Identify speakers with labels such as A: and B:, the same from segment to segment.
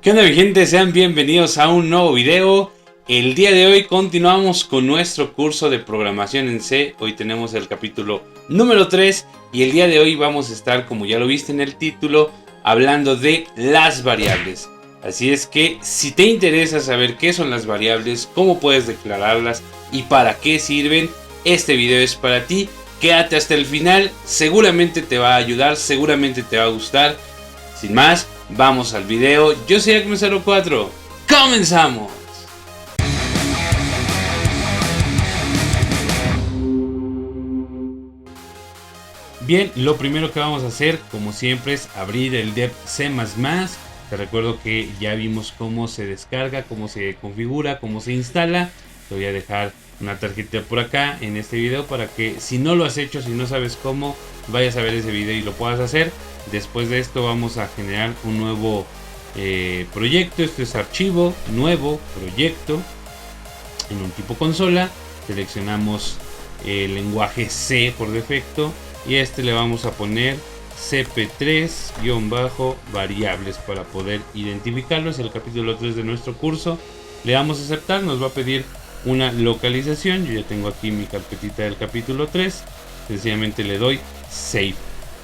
A: ¿Qué onda, mi gente? Sean bienvenidos a un nuevo video. El día de hoy continuamos con nuestro curso de programación en C. Hoy tenemos el capítulo número 3 y el día de hoy vamos a estar, como ya lo viste en el título, hablando de las variables. Así es que si te interesa saber qué son las variables, cómo puedes declararlas y para qué sirven, este video es para ti. Quédate hasta el final, seguramente te va a ayudar, seguramente te va a gustar. Sin más, vamos al video. Yo soy Acme04. ¡Comenzamos! Bien, lo primero que vamos a hacer, como siempre, es abrir el dev C++. Te recuerdo que ya vimos cómo se descarga, cómo se configura, cómo se instala. Te voy a dejar una tarjeta por acá en este video para que si no lo has hecho, si no sabes cómo, vayas a ver ese video y lo puedas hacer. Después de esto vamos a generar un nuevo proyecto. Este es archivo, nuevo proyecto en un tipo consola. Seleccionamos el lenguaje C por defecto y este le vamos a poner cp3-variables para poder identificarlo. Es el capítulo 3 de nuestro curso. Le damos a aceptar, nos va a pedir una localización. Yo ya tengo aquí mi carpetita del capítulo 3. Sencillamente le doy save.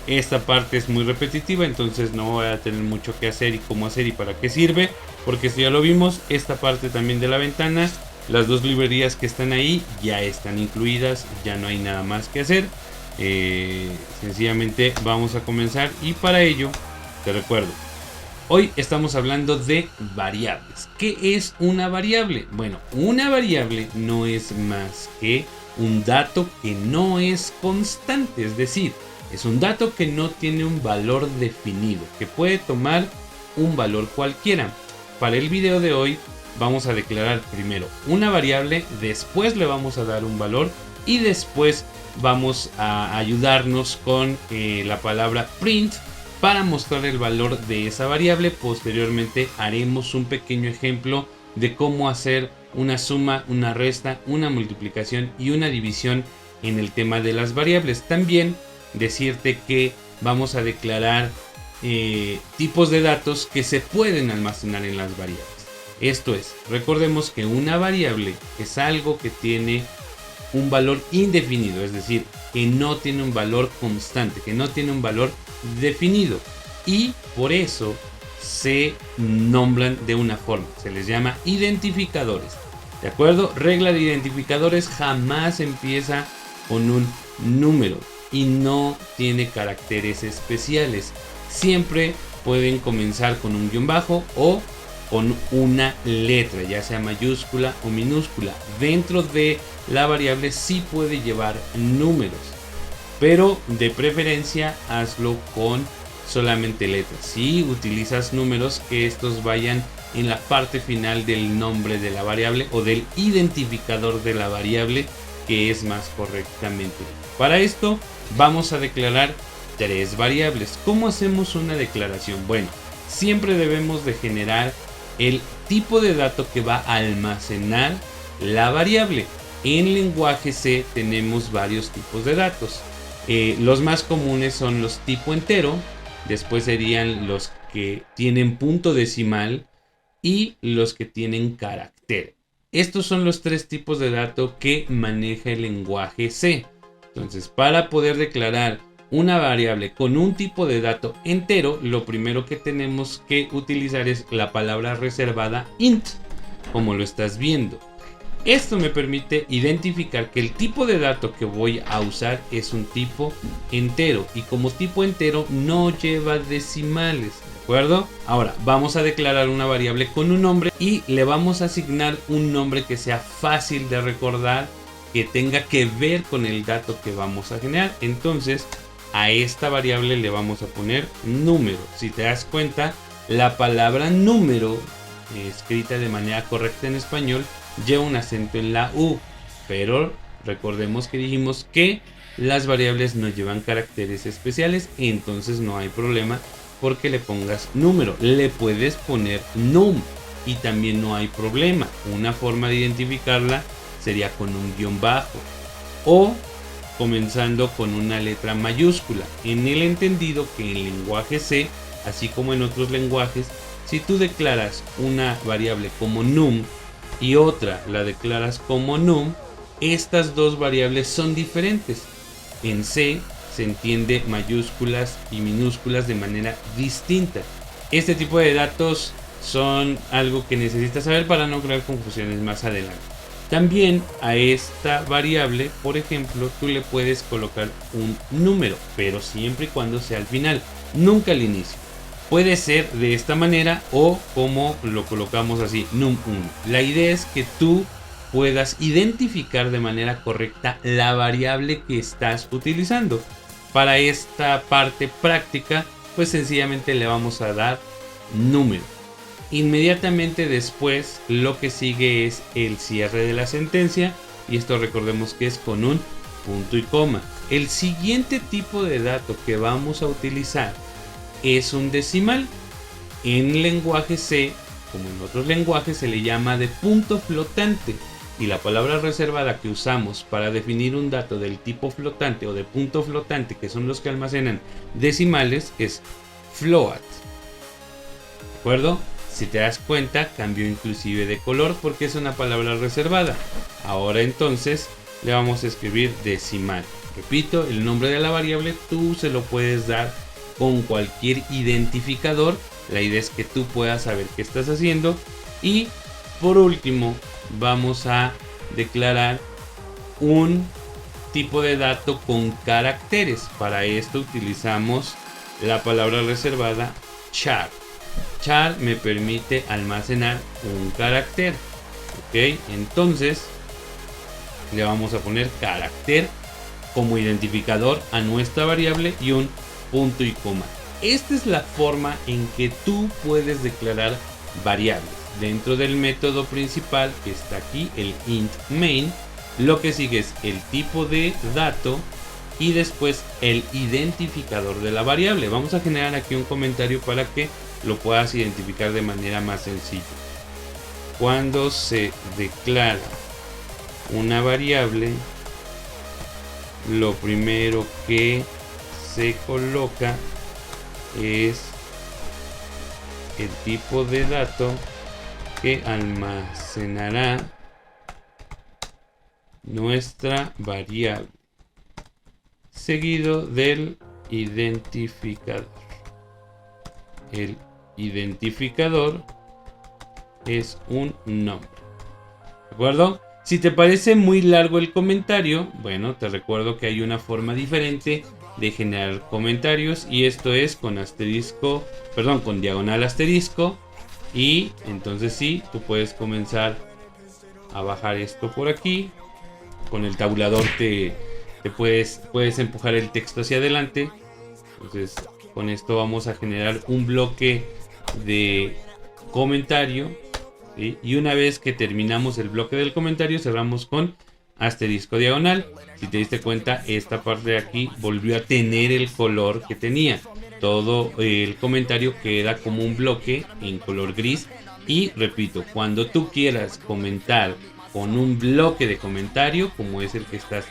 A: Esta parte es muy repetitiva, entonces no voy a tener mucho que hacer y cómo hacer y para qué sirve, porque esto ya lo vimos. Esta parte también de la ventana, las dos librerías que están ahí ya están incluidas, ya no hay nada más que hacer. Sencillamente vamos a comenzar y para ello te recuerdo, hoy estamos hablando de variables. ¿Qué es una variable? Bueno, una variable no es más que un dato que no es constante, es decir, es un dato que no tiene un valor definido, que puede tomar un valor cualquiera. Para el video de hoy vamos a declarar primero una variable, después le vamos a dar un valor y después vamos a ayudarnos con la palabra print para mostrar el valor de esa variable. Posteriormente haremos un pequeño ejemplo de cómo hacer una suma, una resta, una multiplicación y una división en el tema de las variables. También decirte que vamos a declarar tipos de datos que se pueden almacenar en las variables. Esto es, recordemos que una variable es algo que tiene un valor indefinido, es decir, que no tiene un valor constante, que no tiene un valor definido, y por eso se nombran de una forma, se les llama identificadores. ¿De acuerdo? Regla de identificadores: jamás empieza con un número y no tiene caracteres especiales. Siempre pueden comenzar con un guión bajo o con una letra, ya sea mayúscula o minúscula. Dentro de la variable sí puede llevar números, pero de preferencia hazlo con solamente letras. Si utilizas números, que estos vayan en la parte final del nombre de la variable o del identificador de la variable, que es más correctamente. Para esto vamos a declarar tres variables. ¿Cómo hacemos una declaración? Bueno, siempre debemos de generar el tipo de dato que va a almacenar la variable. En lenguaje C tenemos varios tipos de datos. Los más comunes son los tipo entero, después serían los que tienen punto decimal y los que tienen carácter. Estos son los tres tipos de datos que maneja el lenguaje C. Entonces, para poder declarar una variable con un tipo de dato entero, lo primero que tenemos que utilizar es la palabra reservada int, como lo estás viendo. Esto me permite identificar que el tipo de dato que voy a usar es un tipo entero, y como tipo entero no lleva decimales, ¿de acuerdo? Ahora vamos a declarar una variable con un nombre y le vamos a asignar un nombre que sea fácil de recordar, que tenga que ver con el dato que vamos a generar. Entonces a esta variable le vamos a poner número. Si te das cuenta, la palabra número, escrita de manera correcta en español, lleva un acento en la U, pero recordemos que dijimos que las variables no llevan caracteres especiales, entonces no hay problema porque le pongas número. Le puedes poner num y también no hay problema. Una forma de identificarla sería con un guión bajo o comenzando con una letra mayúscula, en el entendido que en lenguaje C, así como en otros lenguajes, Si tú declaras una variable como num y otra la declaras como num, estas dos variables son diferentes. En C se entiende mayúsculas y minúsculas de manera distinta. Este tipo de datos son algo que necesitas saber para no crear confusiones más adelante. También a esta variable, por ejemplo, tú le puedes colocar un número, pero siempre y cuando sea al final, nunca al inicio. Puede ser de esta manera o como lo colocamos así, num1. La idea es que tú puedas identificar de manera correcta la variable que estás utilizando. Para esta parte práctica, pues sencillamente le vamos a dar número. Inmediatamente después lo que sigue es el cierre de la sentencia, y esto recordemos que es con un punto y coma. El siguiente tipo de dato que vamos a utilizar es un decimal. En lenguaje C, como en otros lenguajes, se le llama de punto flotante, y la palabra reservada que usamos para definir un dato del tipo flotante o de punto flotante, que son los que almacenan decimales, es float. ¿De acuerdo? Si te das cuenta, cambió inclusive de color porque es una palabra reservada. Ahora entonces le vamos a escribir decimal. Repito, el nombre de la variable tú se lo puedes dar con cualquier identificador. La idea es que tú puedas saber qué estás haciendo. Y por último, vamos a declarar un tipo de dato con caracteres. Para esto utilizamos la palabra reservada char. Char me permite almacenar un carácter. Ok, entonces le vamos a poner carácter como identificador a nuestra variable y un punto y coma. Esta es la forma en que tú puedes declarar variables. Dentro del método principal que está aquí, el int main, lo que sigue es el tipo de dato y después el identificador de la variable. Vamos a generar aquí un comentario para que lo puedas identificar de manera más sencilla. Cuando se declara una variable, lo primero que se coloca es el tipo de dato que almacenará nuestra variable, seguido del identificador. El identificador es un nombre. ¿De acuerdo? Si te parece muy largo el comentario, bueno, te recuerdo que hay una forma diferente de generar comentarios, y esto es con asterisco, perdón, con diagonal asterisco. Y entonces sí, tú puedes comenzar a bajar esto por aquí. Con el tabulador te puedes empujar el texto hacia adelante. Entonces con esto vamos a generar un bloque de comentario, ¿sí? Y una vez que terminamos el bloque del comentario, cerramos con asterisco diagonal. Si te diste cuenta, esta parte de aquí volvió a tener el color que tenía. Todo el comentario queda como un bloque en color gris. Y repito, cuando tú quieras comentar con un bloque de comentario, como es el que estás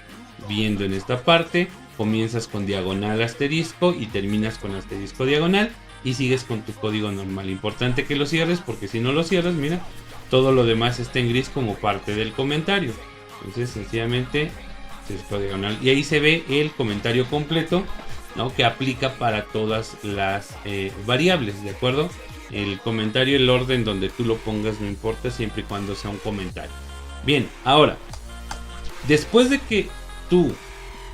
A: viendo en esta parte, comienzas con diagonal asterisco y terminas con asterisco diagonal y sigues con tu código normal. Importante que lo cierres, porque si no lo cierras, mira, todo lo demás está en gris como parte del comentario. Entonces sencillamente asterisco diagonal, y ahí se ve el comentario completo, ¿no?, que aplica para todas las variables, ¿de acuerdo? El comentario, el orden donde tú lo pongas no importa, siempre y cuando sea un comentario. Bien, ahora, después de que tú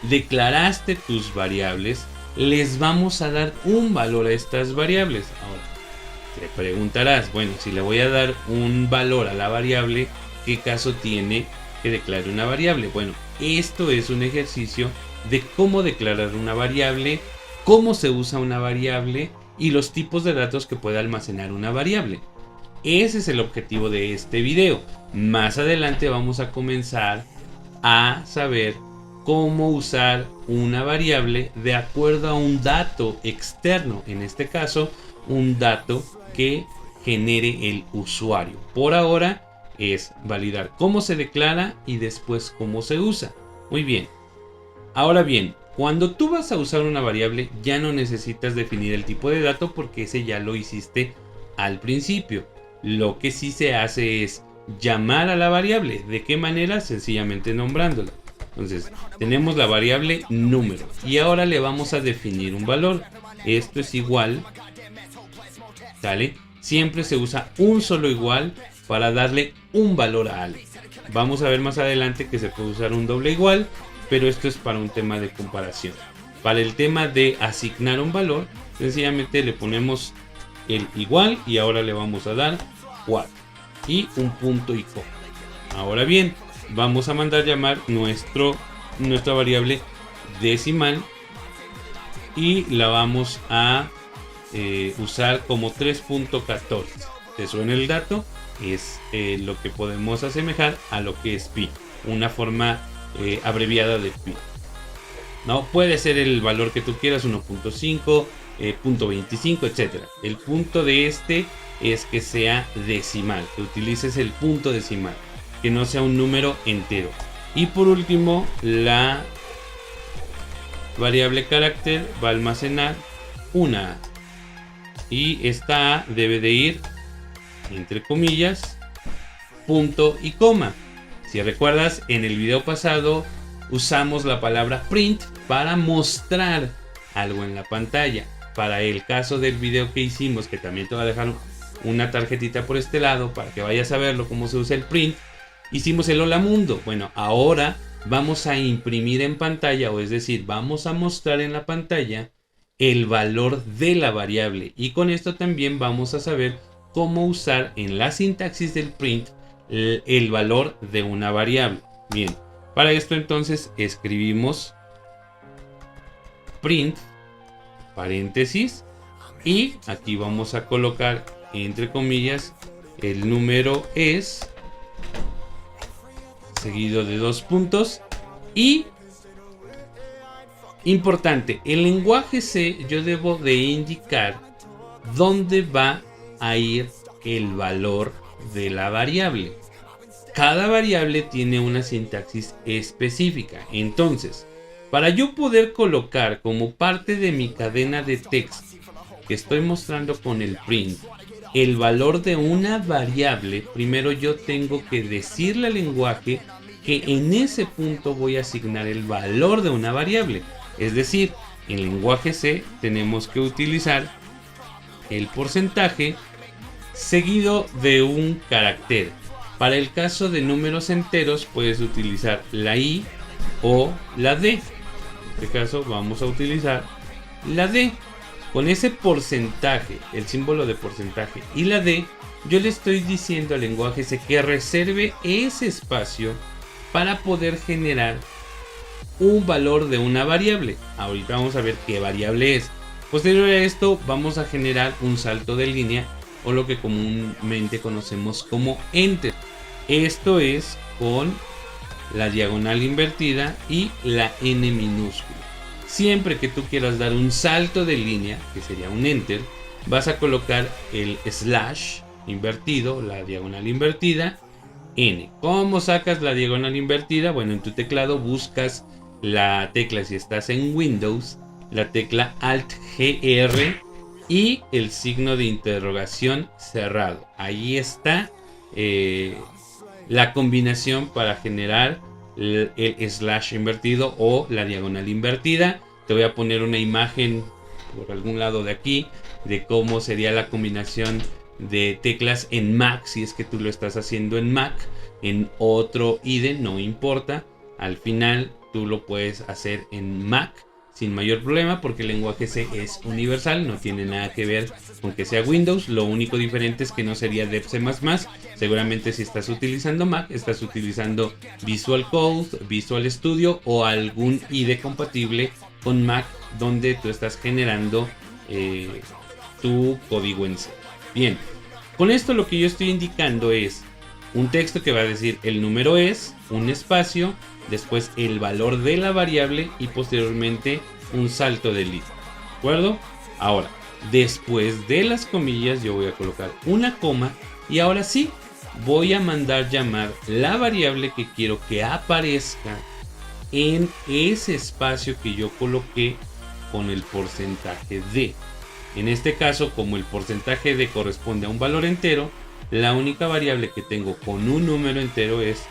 A: declaraste tus variables, les vamos a dar un valor a estas variables. Ahora, te preguntarás, bueno, si le voy a dar un valor a la variable, ¿qué caso tiene que declare una variable? Bueno, esto es un ejercicio de cómo declarar una variable, cómo se usa una variable y los tipos de datos que puede almacenar una variable. Ese es el objetivo de este video. Más adelante vamos a comenzar a saber cómo usar una variable de acuerdo a un dato externo, en este caso un dato que genere el usuario. Por ahora es validar cómo se declara y después cómo se usa. Muy bien. Ahora bien, cuando tú vas a usar una variable ya no necesitas definir el tipo de dato, porque ese ya lo hiciste al principio. Lo que sí se hace es llamar a la variable. ¿De qué manera? Sencillamente nombrándola. Entonces, tenemos la variable número y ahora le vamos a definir un valor. Esto es igual, ¿sale? Siempre se usa un solo igual para darle un valor a algo. Vamos a ver más adelante que se puede usar un doble igual, pero esto es para un tema de comparación. Para el tema de asignar un valor, sencillamente le ponemos el igual y ahora le vamos a dar 4 y un punto y coma. Ahora bien, vamos a mandar llamar nuestra variable decimal y la vamos a usar como 3.14. ¿Te suena el dato? Es lo que podemos asemejar a lo que es pi, una forma abreviada de pi. No puede ser el valor que tú quieras, 1.5, 0.25, etc. El punto de este es que sea decimal, que utilices el punto decimal, que no sea un número entero. Y por último, la variable carácter va a almacenar una A. Y esta A debe de ir, entre comillas, punto y coma. Si recuerdas, en el video pasado usamos la palabra print para mostrar algo en la pantalla. Para el caso del video que hicimos, que también te voy a dejar una tarjetita por este lado para que vayas a verlo cómo se usa el print, hicimos el hola mundo. Bueno, ahora vamos a imprimir en pantalla, o es decir, vamos a mostrar en la pantalla el valor de la variable, y con esto también vamos a saber cómo usar en la sintaxis del print el valor de una variable. Bien, para esto entonces escribimos print paréntesis y aquí vamos a colocar entre comillas el número es seguido de 2 puntos. Y importante, el lenguaje C yo debo de indicar dónde va a ir el valor de la variable. Cada variable tiene una sintaxis específica. Entonces, para yo poder colocar como parte de mi cadena de texto que estoy mostrando con el print el valor de una variable, primero yo tengo que decirle al lenguaje que en ese punto voy a asignar el valor de una variable. Es decir, en lenguaje C tenemos que utilizar el porcentaje seguido de un carácter. Para el caso de números enteros puedes utilizar la I o la D. En este caso vamos a utilizar la D. Con ese porcentaje, el símbolo de porcentaje y la D, yo le estoy diciendo al lenguaje C que reserve ese espacio para poder generar un valor de una variable. Ahorita vamos a ver qué variable es. Posterior a esto vamos a generar un salto de línea o lo que comúnmente conocemos como enter. Esto es con la diagonal invertida y la n minúscula. Siempre que tú quieras dar un salto de línea, que sería un enter, vas a colocar el slash invertido, la diagonal invertida, n. ¿Cómo sacas la diagonal invertida? Bueno, en tu teclado buscas la tecla, si estás en Windows, la tecla Alt GR y el signo de interrogación cerrado. Ahí está la combinación para generar el slash invertido o la diagonal invertida. Te voy a poner una imagen por algún lado de aquí de cómo sería la combinación de teclas en Mac, si es que tú lo estás haciendo en Mac. En otro IDE no importa, al final tú lo puedes hacer en Mac sin mayor problema, porque el lenguaje C es universal, no tiene nada que ver con que sea Windows. Lo único diferente es que no sería Dev C++. Seguramente si estás utilizando Mac, estás utilizando Visual Code, Visual Studio o algún IDE compatible con Mac donde tú estás generando tu código en C. Bien, con esto lo que yo estoy indicando es un texto que va a decir el número es, un espacio, después el valor de la variable y posteriormente un salto de línea. ¿De acuerdo? Ahora, después de las comillas yo voy a colocar una coma y ahora sí voy a mandar llamar la variable que quiero que aparezca en ese espacio que yo coloqué con el porcentaje de. En este caso, como el porcentaje de corresponde a un valor entero, la única variable que tengo con un número entero es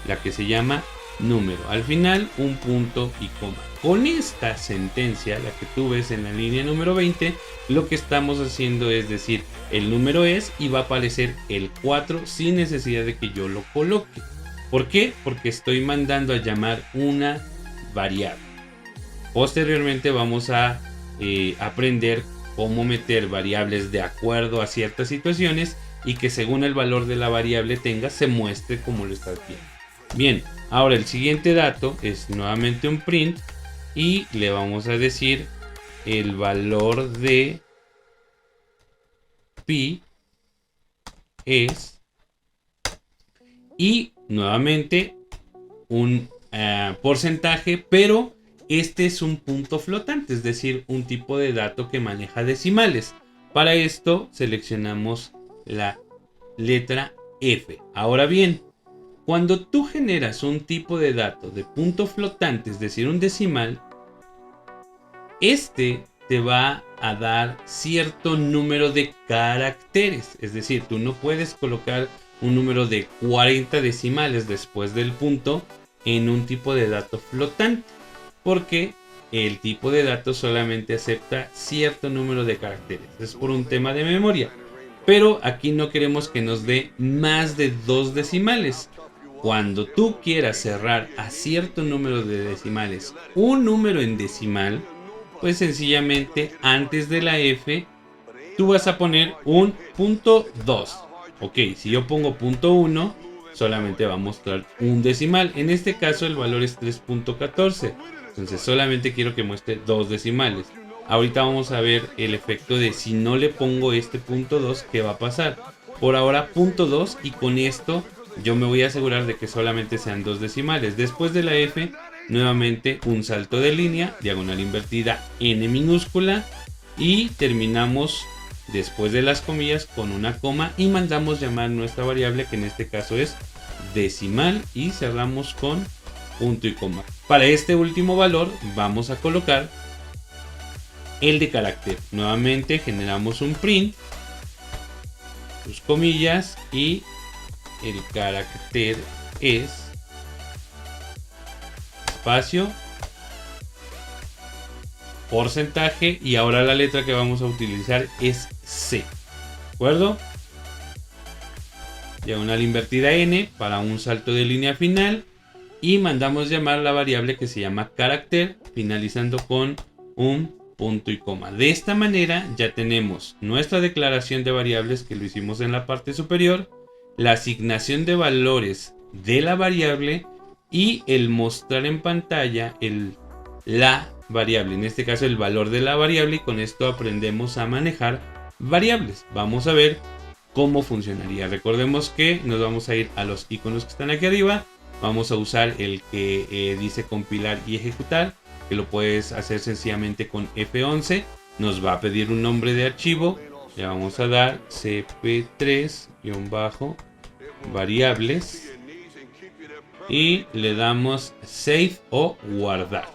A: la que se llama número. Al final, un punto y coma. Con esta sentencia, la que tú ves en la línea número 20, lo que estamos haciendo es decir, el número es y va a aparecer el 4 sin necesidad de que yo lo coloque. ¿Por qué? Porque estoy mandando a llamar una variable. Posteriormente vamos a aprender cómo meter variables de acuerdo a ciertas situaciones y que según el valor de la variable tenga se muestre como lo estás viendo. Bien, ahora el siguiente dato es nuevamente un print y le vamos a decir el valor de pi es, y nuevamente un porcentaje, pero este es un punto flotante, es decir, un tipo de dato que maneja decimales. Para esto seleccionamos la letra F. Ahora bien, cuando tú generas un tipo de dato de punto flotante, es decir, un decimal, este te va a dar cierto número de caracteres. Es decir, tú no puedes colocar un número de 40 decimales después del punto en un tipo de dato flotante, porque el tipo de dato solamente acepta cierto número de caracteres. Es por un tema de memoria. Pero aquí no queremos que nos dé más de 2 decimales. Cuando tú quieras cerrar a cierto número de decimales un número en decimal, pues sencillamente antes de la F tú vas a poner un punto 2. Ok, si yo pongo punto 1, solamente va a mostrar un decimal. En este caso el valor es 3.14. Entonces solamente quiero que muestre 2 decimales. Ahorita vamos a ver el efecto de si no le pongo este punto 2, ¿qué va a pasar? Por ahora punto 2 y con esto yo me voy a asegurar de que solamente sean 2 decimales. Después de la F, nuevamente un salto de línea, diagonal invertida N minúscula y terminamos después de las comillas con una coma y mandamos llamar nuestra variable, que en este caso es decimal, y cerramos con punto y coma. Para este último valor vamos a colocar el de carácter. Nuevamente generamos un print, sus comillas, y el carácter es espacio, porcentaje, y ahora la letra que vamos a utilizar es C. ¿De acuerdo? Diagonal invertida N para un salto de línea final y mandamos llamar la variable que se llama carácter, finalizando con un punto y coma. De esta manera ya tenemos nuestra declaración de variables, que lo hicimos en la parte superior, la asignación de valores de la variable y el mostrar en pantalla la variable, en este caso el valor de la variable, y con esto aprendemos a manejar variables. Vamos a ver cómo funcionaría. Recordemos que nos vamos a ir a los iconos que están aquí arriba. Vamos a usar el que dice compilar y ejecutar, que lo puedes hacer sencillamente con F11. Nos va a pedir un nombre de archivo. Le vamos a dar cp3-variables y le damos save o guardar.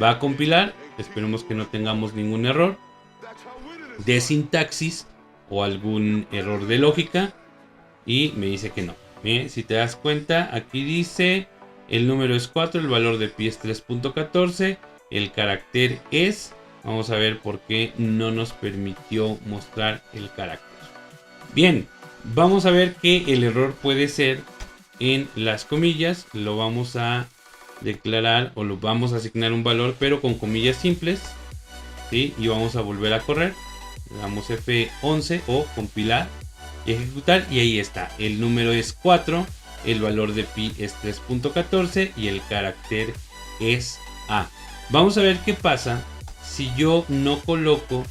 A: Va a compilar. Esperemos que no tengamos ningún error de sintaxis o algún error de lógica, y me dice que no. Bien, si te das cuenta, aquí dice el número es 4, el valor de pi es 3.14, el carácter es, vamos a ver por qué no nos permitió mostrar el carácter. Bien, vamos a ver que el error puede ser en las comillas. Lo vamos a declarar o lo vamos a asignar un valor, pero con comillas simples, ¿sí? Y vamos a volver a correr. Le damos F11 o compilar y ejecutar, y ahí está. El número es 4, el valor de pi es 3.14 y el carácter es A. Vamos a ver qué pasa si yo no coloco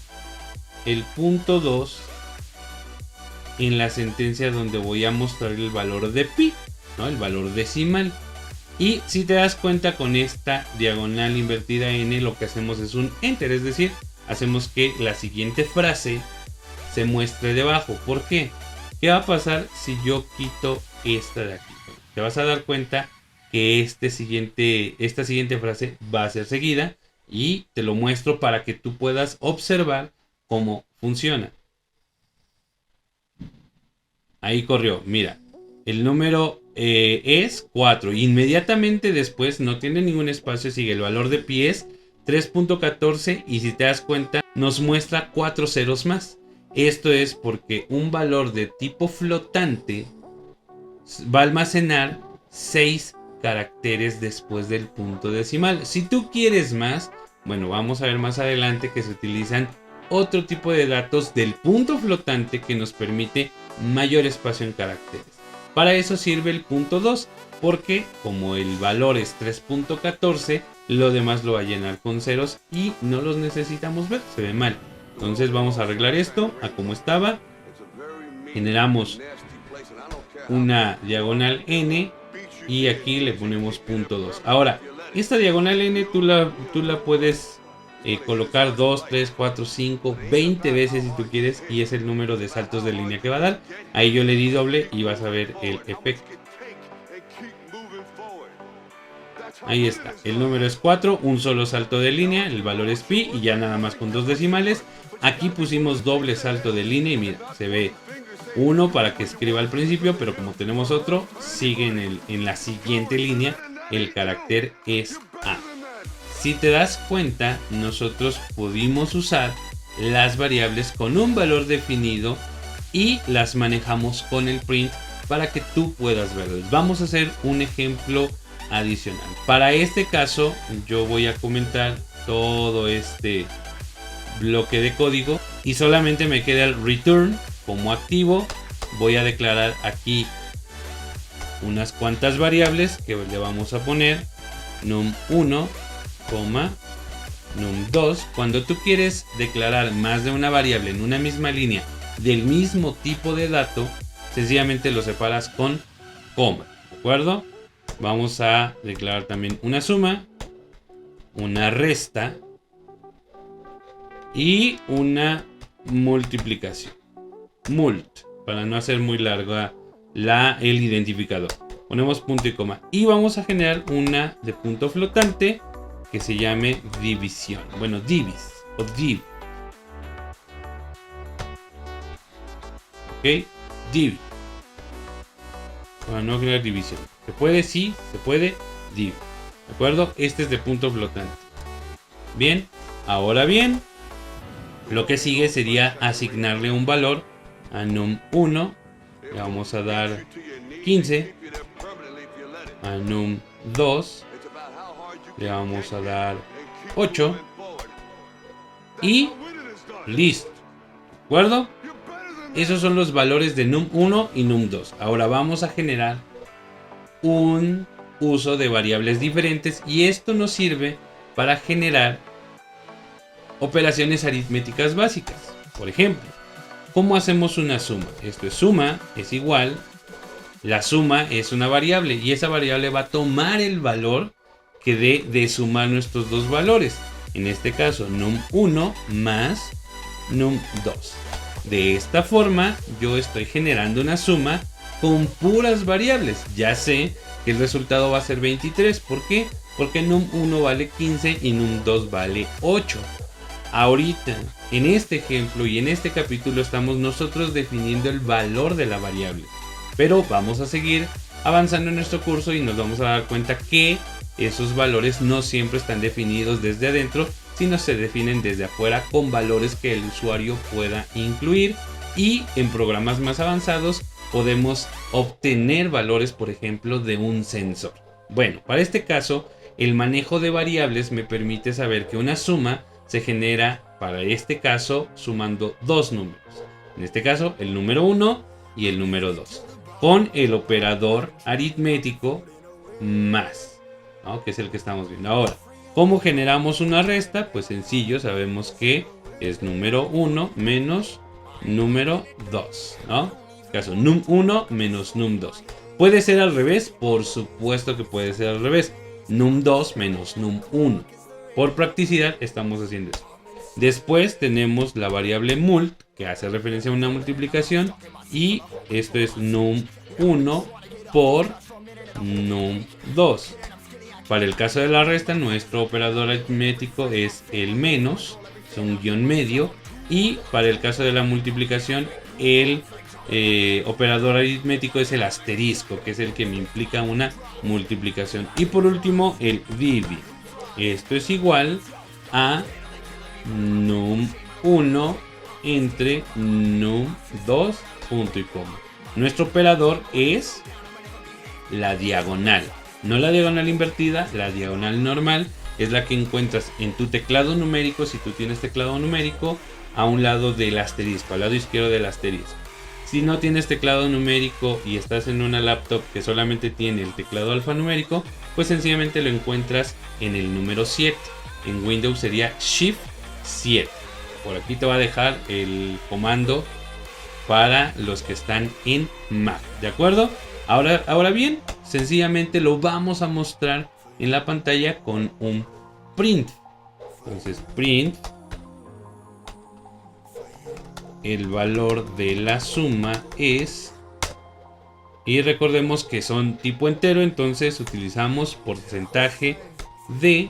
A: el punto 2 en la sentencia donde voy a mostrar el valor de pi, ¿no? El valor decimal. Y si te das cuenta, con esta diagonal invertida N lo que hacemos es un enter, es decir, hacemos que la siguiente frase se muestre debajo. ¿Por qué? ¿Qué va a pasar si yo quito esta de aquí? Te vas a dar cuenta que esta siguiente frase va a ser seguida, y te lo muestro para que tú puedas observar cómo funciona. Ahí corrió, mira. El número es 4. Inmediatamente después, no tiene ningún espacio, sigue el valor de pi es 3.14 y si te das cuenta nos muestra 4 ceros más. Esto es porque un valor de tipo flotante va a almacenar 6 caracteres después del punto decimal. Si tú quieres más, bueno, vamos a ver más adelante que se utilizan otro tipo de datos del punto flotante que nos permite mayor espacio en caracteres. Para eso sirve el punto 2, porque como el valor es 3.14, lo demás lo va a llenar con ceros y no los necesitamos ver, se ve mal. Entonces vamos a arreglar esto a como estaba. Generamos una diagonal n y aquí le ponemos punto 2. Ahora, esta diagonal n tú la puedes colocar 2, 3, 4, 5, 20 veces si tú quieres y es el número de saltos de línea que va a dar. Ahí yo le di doble y vas a ver el efecto. Ahí está, el número es 4, un solo salto de línea, el valor es pi y ya nada más con 2 decimales. Aquí pusimos doble salto de línea y mira, se ve 1 para que escriba al principio, pero como tenemos otro, sigue en la siguiente línea, el carácter es A. Si te das cuenta, nosotros pudimos usar las variables con un valor definido y las manejamos con el print para que tú puedas verlas. Vamos a hacer un ejemplo adicional. Para este caso, yo voy a comentar todo este bloque de código y solamente me queda el return como activo. Voy a declarar aquí unas cuantas variables que le vamos a poner num1, num2. Cuando tú quieres declarar más de una variable en una misma línea del mismo tipo de dato, sencillamente lo separas con coma, ¿de acuerdo? Vamos a declarar también una suma, una resta y una multiplicación. Mult, para no hacer muy larga el identificador. Ponemos punto y coma y vamos a generar una de punto flotante que se llame división. Bueno, divis o div. Ok, div. Para no crear división. ¿Se puede? Sí, se puede. Div. ¿De acuerdo? Este es de punto flotante. Bien, ahora bien, lo que sigue sería asignarle un valor a num1. Le vamos a dar 15. A num2 le vamos a dar 8 y listo, ¿de acuerdo? Esos son los valores de num1 y num2. Ahora vamos a generar un uso de variables diferentes y esto nos sirve para generar operaciones aritméticas básicas. Por ejemplo, ¿cómo hacemos una suma? Esto es suma, es igual. La suma es una variable y esa variable va a tomar el valor que dé de sumar nuestros dos valores. En este caso, num1 más num2. De esta forma, yo estoy generando una suma con puras variables. Ya sé que el resultado va a ser 23. ¿Por qué? Porque num1 vale 15 y num2 vale 8. Ahorita, en este ejemplo y en este capítulo estamos nosotros definiendo el valor de la variable. Pero vamos a seguir avanzando en nuestro curso y nos vamos a dar cuenta que esos valores no siempre están definidos desde adentro, sino se definen desde afuera con valores que el usuario pueda incluir. Y en programas más avanzados podemos obtener valores, por ejemplo, de un sensor. Bueno, para este caso, el manejo de variables me permite saber que una suma se genera, para este caso, sumando dos números. En este caso, el número 1 y el número 2. Con el operador aritmético más, ¿no? Que es el que estamos viendo ahora. ¿Cómo generamos una resta? Pues sencillo, sabemos que es número 1 menos número 2, ¿no? En este caso, num1 menos num2. ¿Puede ser al revés? Por supuesto que puede ser al revés. Num2 menos num1. Por practicidad estamos haciendo esto. Después tenemos la variable mult, que hace referencia a una multiplicación. Y esto es num1 por num2. Para el caso de la resta, nuestro operador aritmético es el menos, es un guión medio. Y para el caso de la multiplicación, el operador aritmético es el asterisco, que es el que me implica una multiplicación. Y por último, el divi. Esto es igual a num1 entre num2 punto y coma. Nuestro operador es la diagonal, no la diagonal invertida, la diagonal normal es la que encuentras en tu teclado numérico. Si tú tienes teclado numérico, a un lado del asterisco, al lado izquierdo del asterisco. Si no tienes teclado numérico y estás en una laptop que solamente tiene el teclado alfanumérico, pues sencillamente lo encuentras en el número 7. En Windows sería Shift 7. Por aquí te va a dejar el comando para los que están en Mac, ¿de acuerdo? Ahora bien, sencillamente lo vamos a mostrar en la pantalla con un print. Entonces, print el valor de la suma es, y recordemos que son tipo entero, entonces utilizamos porcentaje de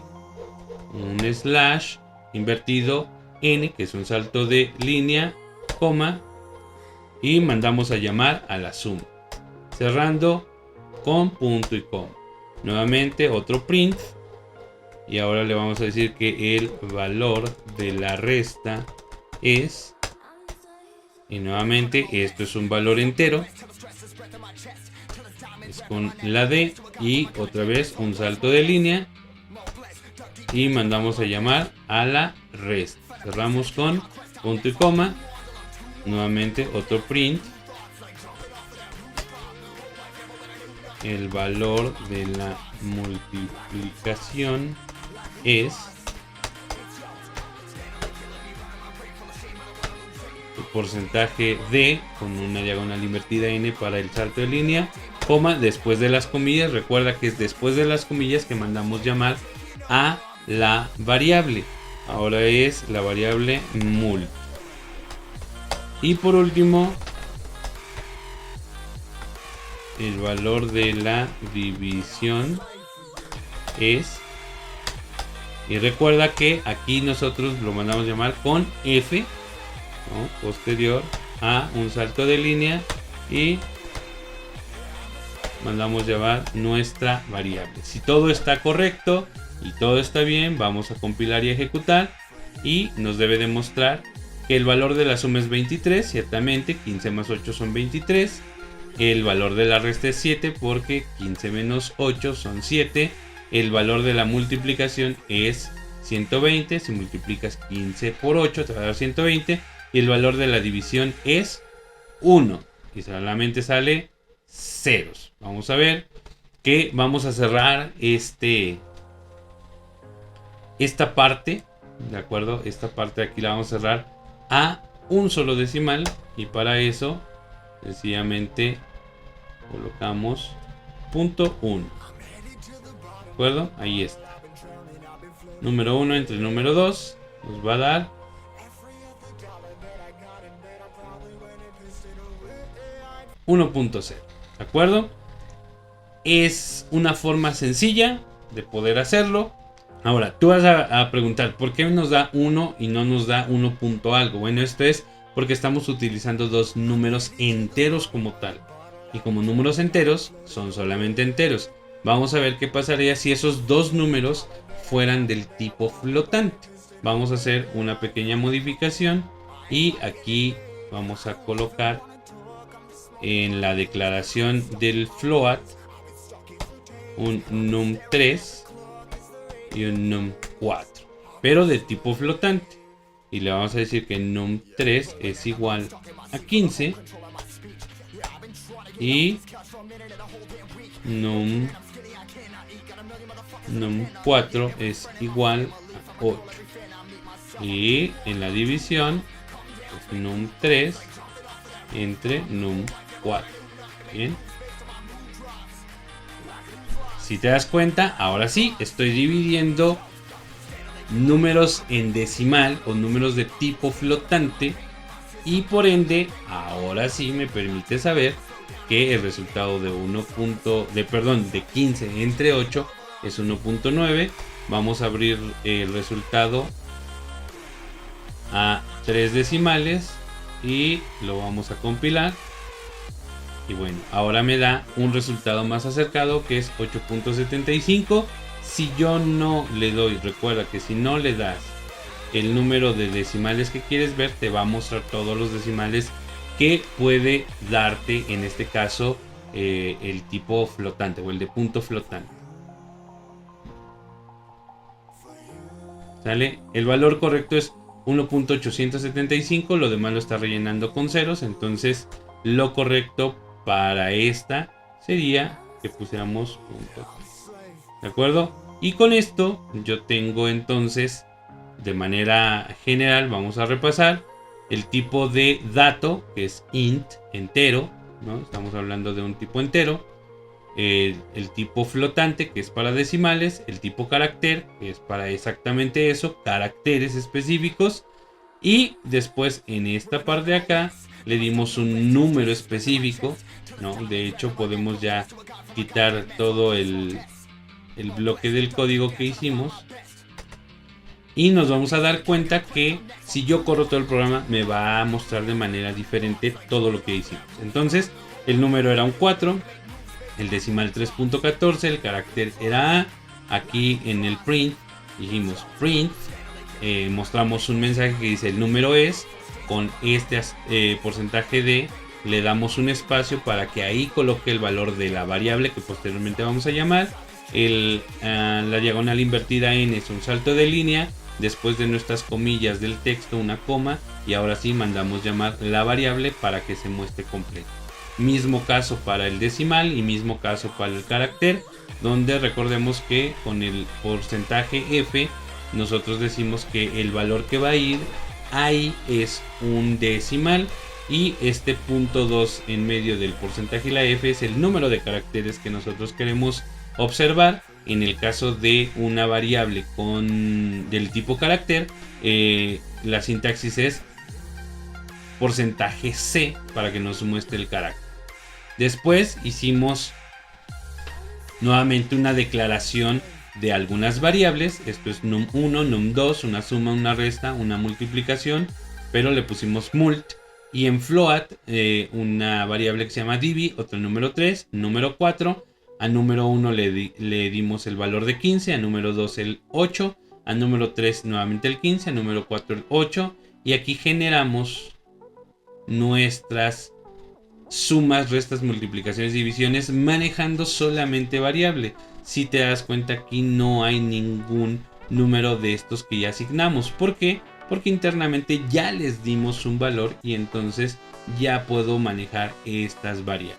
A: un slash invertido n, que es un salto de línea, coma, y mandamos a llamar a la suma, cerrando con punto y coma. Nuevamente otro print, y ahora le vamos a decir que el valor de la resta es, y nuevamente esto es un valor entero, es con la D, y otra vez un salto de línea y mandamos a llamar a la resta, cerramos con punto y coma. Nuevamente otro print, el valor de la multiplicación es, el porcentaje de, con una diagonal invertida n para el salto de línea, coma, después de las comillas. Recuerda que es después de las comillas que mandamos llamar a la variable. Ahora es la variable mul. Y por último, el valor de la división es, y recuerda que aquí nosotros lo mandamos llamar con f, ¿no?, posterior a un salto de línea, y mandamos llamar nuestra variable. Si todo está correcto y todo está bien, vamos a compilar y ejecutar, y nos debe demostrar que el valor de la suma es 23, ciertamente 15 más 8 son 23. El valor de la resta es 7 porque 15 menos 8 son 7. El valor de la multiplicación es 120, si multiplicas 15 por 8 te va a dar 120. Y el valor de la división es 1 y solamente sale ceros. Vamos a ver que vamos a cerrar esta parte, ¿de acuerdo? Esta parte de aquí la vamos a cerrar a un solo decimal, y para eso sencillamente colocamos punto 1, ¿de acuerdo? Ahí está. Número 1 entre número 2 nos va a dar 1.0, ¿de acuerdo? Es una forma sencilla de poder hacerlo. Ahora, tú vas a preguntar, ¿por qué nos da 1 y no nos da 1 punto algo? Bueno, esto es porque estamos utilizando dos números enteros como tal. Y como números enteros, son solamente enteros. Vamos a ver qué pasaría si esos dos números fueran del tipo flotante. Vamos a hacer una pequeña modificación y aquí vamos a colocar en la declaración del float un num3 y un num4, pero de tipo flotante, y le vamos a decir que num3 es igual a 15 y num4 es igual a 8, y en la división es num3 entre num4. Bien, si te das cuenta, ahora sí estoy dividiendo números en decimal o números de tipo flotante, y por ende ahora sí me permite saber que el resultado de 15 entre 8 es 1.9. Vamos a abrir el resultado a 3 decimales y lo vamos a compilar. Y bueno, ahora me da un resultado más acercado que es 8.75. Si yo no le doy, recuerda que si no le das el número de decimales que quieres ver, te va a mostrar todos los decimales que puede darte, en este caso, el tipo flotante o el de punto flotante. ¿Sale? El valor correcto es 1.875, lo demás lo está rellenando con ceros, entonces lo correcto para esta sería que pusiéramos punto. ¿De acuerdo? Y con esto yo tengo entonces, de manera general, vamos a repasar el tipo de dato, que es int, entero, ¿no? Estamos hablando de un tipo entero. El tipo flotante, que es para decimales. El tipo carácter, que es para exactamente eso, caracteres específicos. Y después en esta parte de acá le dimos un número específico, ¿no? De hecho podemos ya quitar todo el bloque del código que hicimos. Y nos vamos a dar cuenta que si yo corro todo el programa me va a mostrar de manera diferente todo lo que hicimos. Entonces el número era un 4, el decimal 3.14, el carácter era A. Aquí en el print dijimos print, mostramos un mensaje que dice el número es, con este porcentaje de, le damos un espacio para que ahí coloque el valor de la variable que posteriormente vamos a llamar. La diagonal invertida n es un salto de línea, después de nuestras comillas del texto una coma, y ahora sí mandamos llamar la variable para que se muestre completa. Mismo caso para el decimal y mismo caso para el carácter, donde recordemos que con el porcentaje f nosotros decimos que el valor que va a ir ahí es un decimal, y este punto 2 en medio del porcentaje y la f es el número de caracteres que nosotros queremos observar. En el caso de una variable del tipo carácter, la sintaxis es porcentaje c para que nos muestre el carácter. Después hicimos nuevamente una declaración de algunas variables. Esto es num1, num2, una suma, una resta, una multiplicación, pero le pusimos mult. Y en float una variable que se llama divi, otro número 3, número 4. A número 1 le dimos el valor de 15, a número 2 el 8, a número 3 nuevamente el 15, a número 4 el 8. Y aquí generamos nuestras sumas, restas, multiplicaciones, divisiones manejando solamente variable. Si te das cuenta, aquí no hay ningún número de estos que ya asignamos. ¿Por qué? Porque internamente ya les dimos un valor y entonces ya puedo manejar estas variables.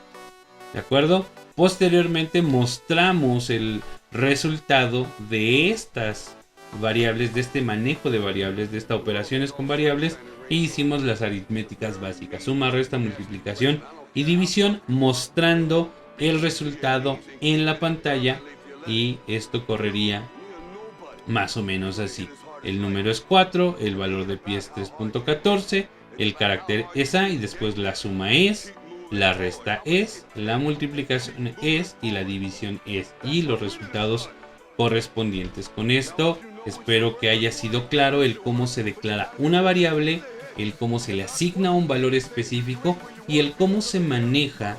A: ¿De acuerdo? Posteriormente mostramos el resultado de estas variables, de este manejo de variables, de estas operaciones con variables, e hicimos las aritméticas básicas, suma, resta, multiplicación y división, mostrando el resultado en la pantalla. Y esto correría más o menos así: el número es 4, el valor de pi es 3.14, el carácter es A, y después la suma es, la resta es, la multiplicación es y la división es, y los resultados correspondientes. Con esto espero que haya sido claro el cómo se declara una variable, el cómo se le asigna un valor específico y el cómo se maneja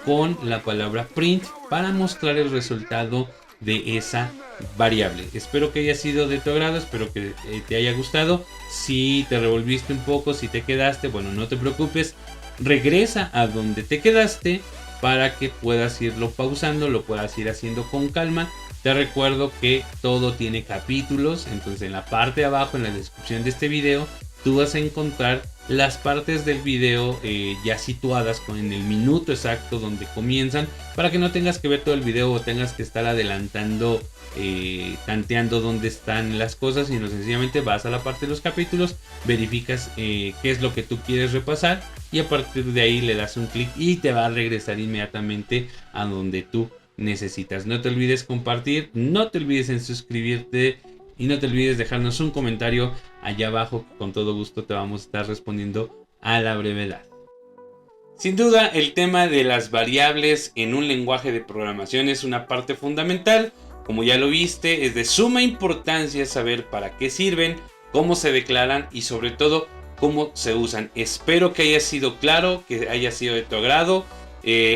A: con la palabra print para mostrar el resultado de esa variable. Espero que haya sido de tu agrado, espero que te haya gustado. Si te revolviste un poco, si te quedaste, bueno, no te preocupes, regresa a donde te quedaste para que puedas irlo pausando, lo puedas ir haciendo con calma. Te recuerdo que todo tiene capítulos, entonces en la parte de abajo, en la descripción de este video, tú vas a encontrar las partes del video ya situadas en el minuto exacto donde comienzan, para que no tengas que ver todo el video o tengas que estar adelantando, tanteando dónde están las cosas, sino sencillamente vas a la parte de los capítulos, verificas qué es lo que tú quieres repasar y a partir de ahí le das un clic y te va a regresar inmediatamente a donde tú necesitas. No te olvides compartir, no te olvides en suscribirte y no te olvides dejarnos un comentario allá abajo, que con todo gusto te vamos a estar respondiendo a la brevedad. Sin duda, el tema de las variables en un lenguaje de programación es una parte fundamental. Como ya lo viste, es de suma importancia saber para qué sirven, cómo se declaran y sobre todo cómo se usan. Espero que haya sido claro, que haya sido de tu agrado.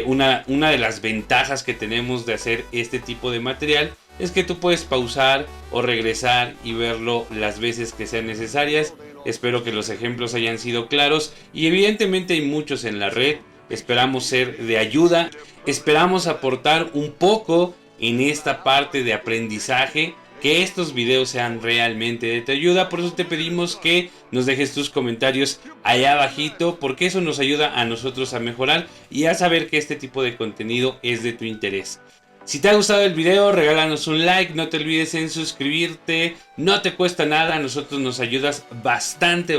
A: Una de las ventajas que tenemos de hacer este tipo de material es que tú puedes pausar o regresar y verlo las veces que sean necesarias. Espero que los ejemplos hayan sido claros y evidentemente hay muchos en la red. Esperamos ser de ayuda, esperamos aportar un poco en esta parte de aprendizaje, que estos videos sean realmente de tu ayuda. Por eso te pedimos que nos dejes tus comentarios allá abajito, porque eso nos ayuda a nosotros a mejorar y a saber que este tipo de contenido es de tu interés. Si te ha gustado el video, regálanos un like, no te olvides en suscribirte, no te cuesta nada, a nosotros nos ayudas bastante,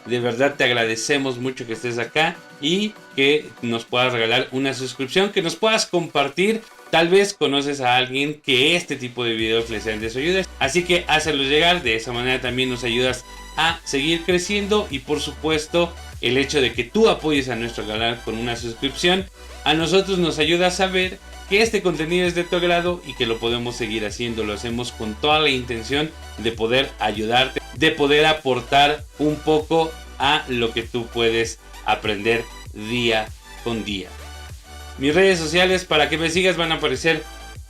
A: de verdad te agradecemos mucho que estés acá y que nos puedas regalar una suscripción, que nos puedas compartir. Tal vez conoces a alguien que este tipo de videos les sean de su ayuda, así que hazlo llegar, de esa manera también nos ayudas a seguir creciendo. Y por supuesto el hecho de que tú apoyes a nuestro canal con una suscripción a nosotros nos ayuda a saber que este contenido es de tu agrado y que lo podemos seguir haciendo. Lo hacemos con toda la intención de poder ayudarte, de poder aportar un poco a lo que tú puedes aprender día con día. Mis redes sociales para que me sigas van a aparecer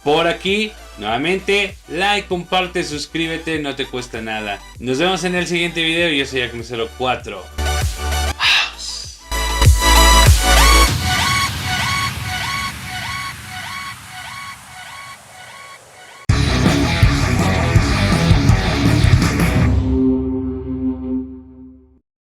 A: por aquí. Nuevamente, like, comparte, suscríbete, no te cuesta nada. Nos vemos en el siguiente video. Yo soy Acme04.